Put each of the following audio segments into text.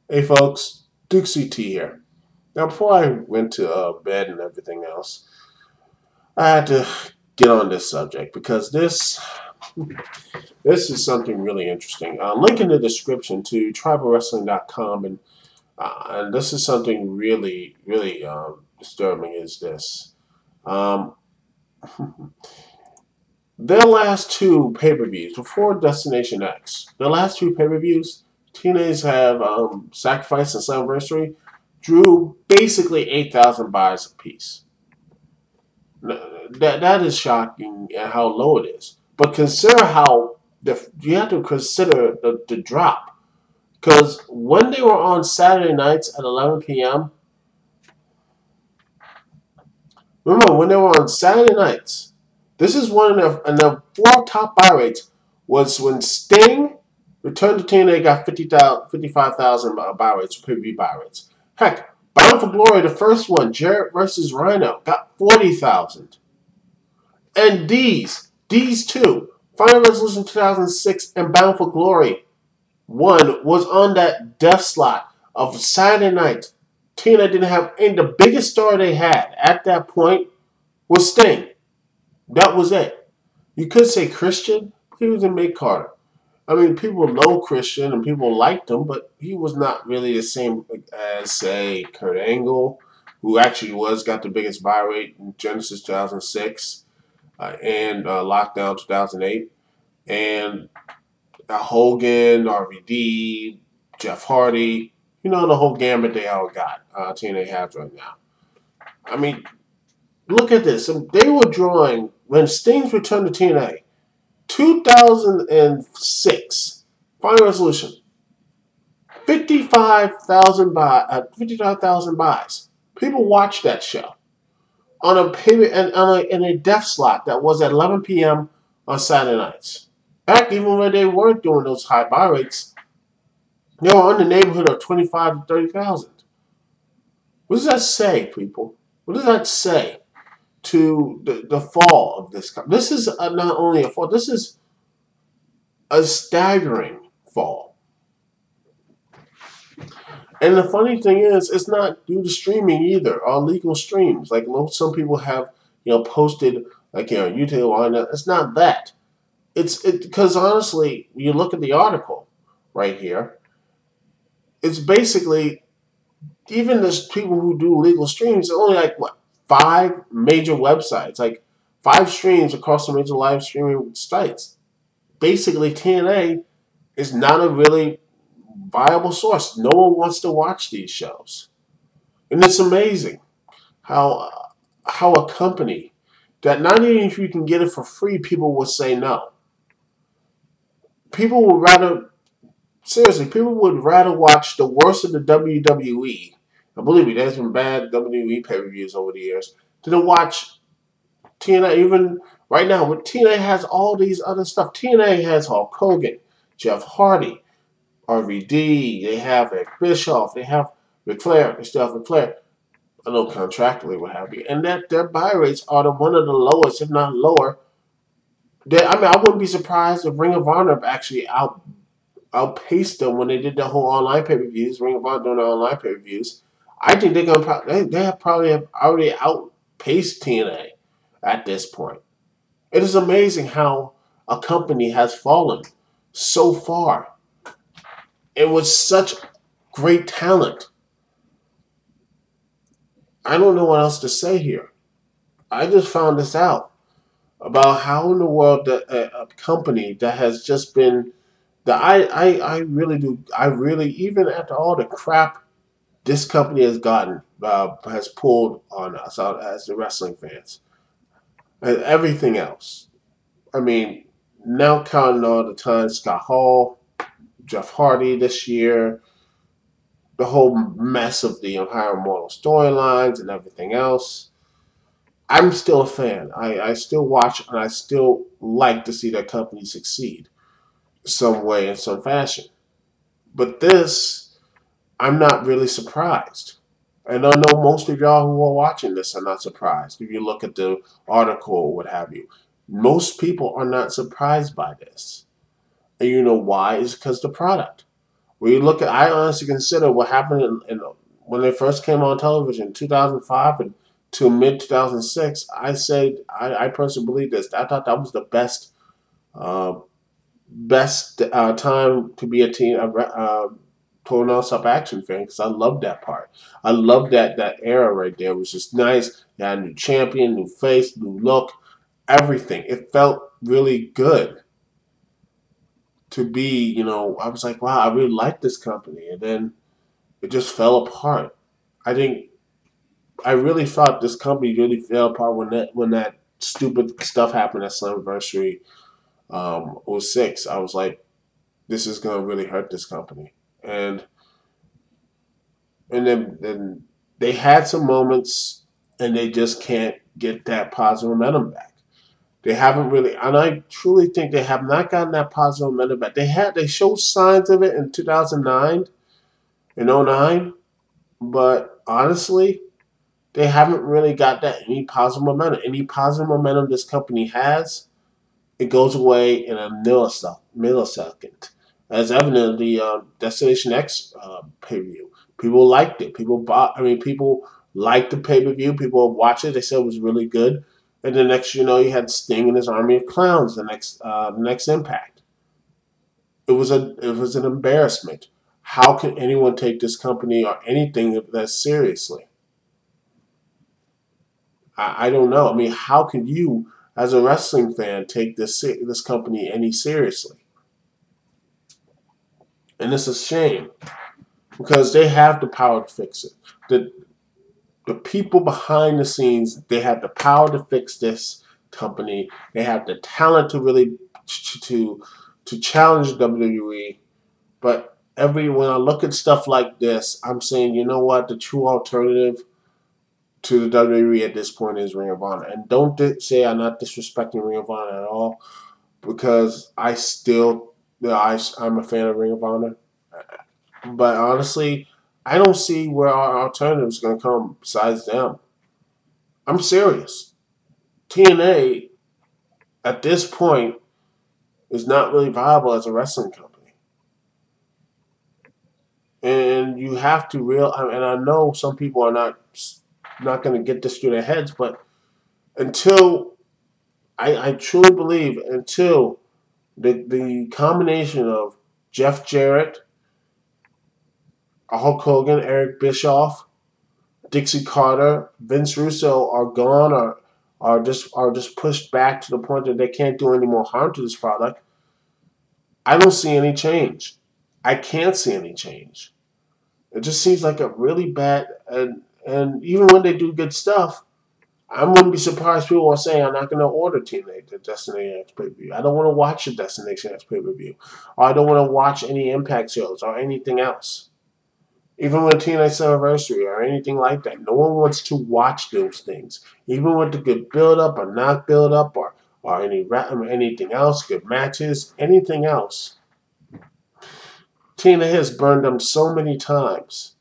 Hey folks, Duke CT here. Now before I went to bed and everything else, I had to get on this subject because this is something really interesting. Link in the description to tribalwrestling.com and this is something really disturbing is this. Um, their last two pay-per-views before Destination X, their last two pay-per-views, TNA's have Sacrifice and Slammiversary drew basically 8,000 buys apiece. That is shocking at how low it is. But consider how you have to consider the drop because when they were on Saturday nights at 11 p.m. Remember when they were on Saturday nights. This is one of the four top buy rates was when Sting returned to TNA got 55,000 buy rates, PPV buy rates. Heck, Bound for Glory, the first one, Jarrett versus Rhino, got 40,000. And these two, Final Resolution 2006 and Bound for Glory 1 was on that death slot of Saturday night. TNA didn't have any. The biggest star they had at that point was Sting. That was it. You could say Christian, but he was in Mick Carter. I mean, people know Christian and people liked him, but he was not really the same as, say, Kurt Angle, who actually got the biggest buy rate in Genesis 2006 and Lockdown 2008. And Hogan, RVD, Jeff Hardy, you know, the whole gambit they all got. TNA has right now. I mean, look at this. They were drawing, when Sting's returned to TNA, 2006, Final Resolution, 55,000 buys. People watched that show on in a death slot that was at 11 p.m. on Saturday nights. Back even when they weren't doing those high buy rates, they were in the neighborhood of 25 to 30,000. What does that say, people? What does that say to the fall of this company? This is not only a fall, this is a staggering fall. And the funny thing is, it's not due to streaming either, or legal streams. Like some people have, posted, like, YouTube on it. It's not that. It's because honestly, you look at the article right here. It's basically even there's people who do legal streams. Only like what 5 major websites, like 5 streams across the major live streaming sites. Basically, TNA is not a really viable source. No one wants to watch these shows, and it's amazing how a company that not even if you can get it for free, people will say no. People would rather, seriously, people would rather watch the worst of the WWE, and believe me, there's been bad WWE pay-per-views over the years, than watch TNA. Even right now, when TNA has all these other stuff. TNA has Hulk Hogan, Jeff Hardy, RVD, they have Eric Bischoff, they have Ric Flair, they still have Ric Flair, I know contractually what have you, and that their buy rates are one of the lowest, if not lower. I wouldn't be surprised if Ring of Honor actually outpaced them when they did the whole online pay-per-views. Ring of Honor doing the online pay-per-views. I think they're gonna they have probably already outpaced TNA at this point. It is amazing how a company has fallen so far and with such great talent. I don't know what else to say here. I just found this out about how in the world a company that has just been I really even after all the crap this company has gotten has pulled on us as the wrestling fans and everything else. I mean, now counting all the time Scott Hall, Jeff Hardy this year, the whole mess of the Empire Immortal storylines and everything else. I'm still a fan. I still watch and I still like to see that company succeed some way in some fashion. But this, I'm not really surprised. And I know most of y'all who are watching this are not surprised. If you look at the article or what have you, most people are not surprised by this. And you know why? It's because the product. When you look at, I honestly consider what happened when they first came on television in 2005 and to mid 2006. I personally believe this. I thought that was the uh, best time to be a total nonstop action fan because I loved that part. I loved that era right there. It was just nice. You had a new champion, new face, new look, everything. It felt really good to be. I was like, wow, I really like this company, and then it just fell apart. I think I really thought this company really fell apart when that stupid stuff happened at Slammiversary '06. I was like, this is gonna really hurt this company, and then they had some moments, and they just can't get that positive momentum back. They haven't really, and I truly think they have not gotten that positive momentum back. They showed signs of it in 2009 and '09, but honestly, they haven't really got that any positive momentum. Any positive momentum this company has, it goes away in a millisecond. As evident in the Destination X pay-per-view. People liked it. People liked the pay-per-view. People watched it. They said it was really good. And the next, you had Sting and his army of clowns. The next Impact. It was an embarrassment. How can anyone take this company or anything that seriously? I don't know. I mean, how can you, as a wrestling fan, take this company any seriously? And it's a shame because they have the power to fix it. The people behind the scenes, they have the power to fix this company. They have the talent to really to challenge WWE. But when I look at stuff like this, I'm saying, you know what? The true alternative to the WWE at this point is Ring of Honor. And don't say I'm not disrespecting Ring of Honor at all, because I'm a fan of Ring of Honor. But honestly, I don't see where our alternative is going to come besides them. I'm serious. TNA at this point is not really viable as a wrestling company. And you have to and I know some people are not going to get this through their heads, but until I truly believe until the combination of Jeff Jarrett, Hulk Hogan, Eric Bischoff, Dixie Carter, Vince Russo are gone or are just pushed back to the point that they can't do any more harm to this product, I don't see any change. I can't see any change. It just seems like a really bad and even when they do good stuff, I wouldn't be surprised people are saying I'm not going to order TNA the Destination X pay-per-view. I don't want to watch the Destination X pay-per-view. Or I don't want to watch any Impact shows or anything else. Even with TNA's anniversary or anything like that, no one wants to watch those things. Even with the good build-up or not build-up or anything else, good matches, anything else. TNA has burned them so many times.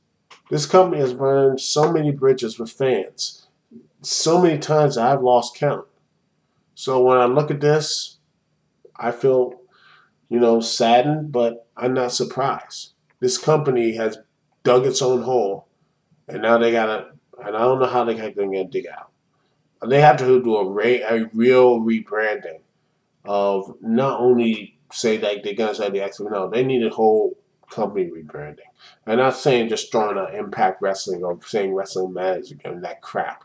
This company has burned so many bridges with fans. So many times that I've lost count. So when I look at this, I feel, saddened, but I'm not surprised. This company has dug its own hole, and now and I don't know how they're going to dig out. They have to do a real rebranding of not only say that they're going to say the X, no, they need a whole company rebranding. I'm not saying just throwing out Impact Wrestling or saying Wrestling Manager and that crap.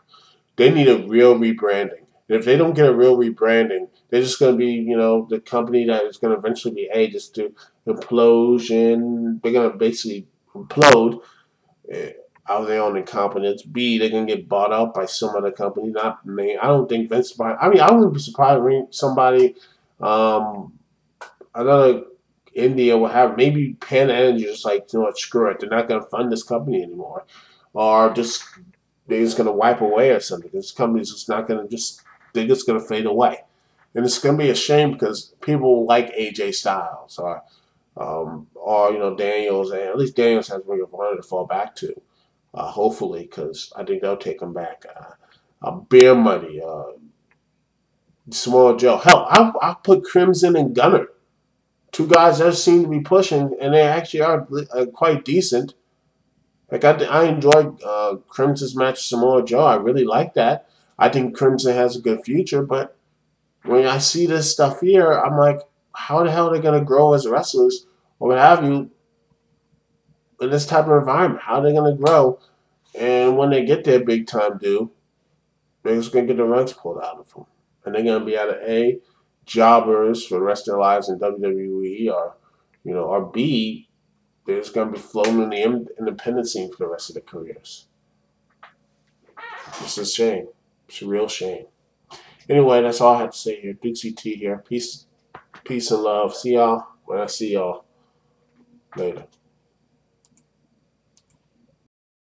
They need a real rebranding. If they don't get a real rebranding, they're just going to be, the company that is going to eventually be A, just to implosion. They're going to basically implode out of their own incompetence. B, they're going to get bought out by some other company. Not me. I don't think Vince. I wouldn't be surprised if somebody, another India will have maybe Pan Energy just like, screw it. They're not going to fund this company anymore, or they're just going to wipe away or something. This company's just not going to they're just going to fade away. And it's going to be a shame because people like AJ Styles or Daniels, and at least Daniels has Ring of Honor to fall back to, hopefully, because I think they'll take him back. Beer Money, Samoa Joe. Hell, I'll put Crimson and Gunner two guys that seem to be pushing, and they actually are quite decent. Like I enjoyed Crimson's match with Samoa Joe. I really like that. I think Crimson has a good future, but when I see this stuff here, I'm like, how the hell are they gonna grow as wrestlers or what have you in this type of environment? How are they gonna grow? And when they get their big time due, they're just gonna get the rugs pulled out of them, and they're gonna be either A, jobbers for the rest of their lives in WWE, or or B, they're just gonna be floating in the independent scene for the rest of their careers. It's a shame. It's a real shame. Anyway, that's all I have to say here. Dixie T here. Peace and love. See y'all when I see y'all later.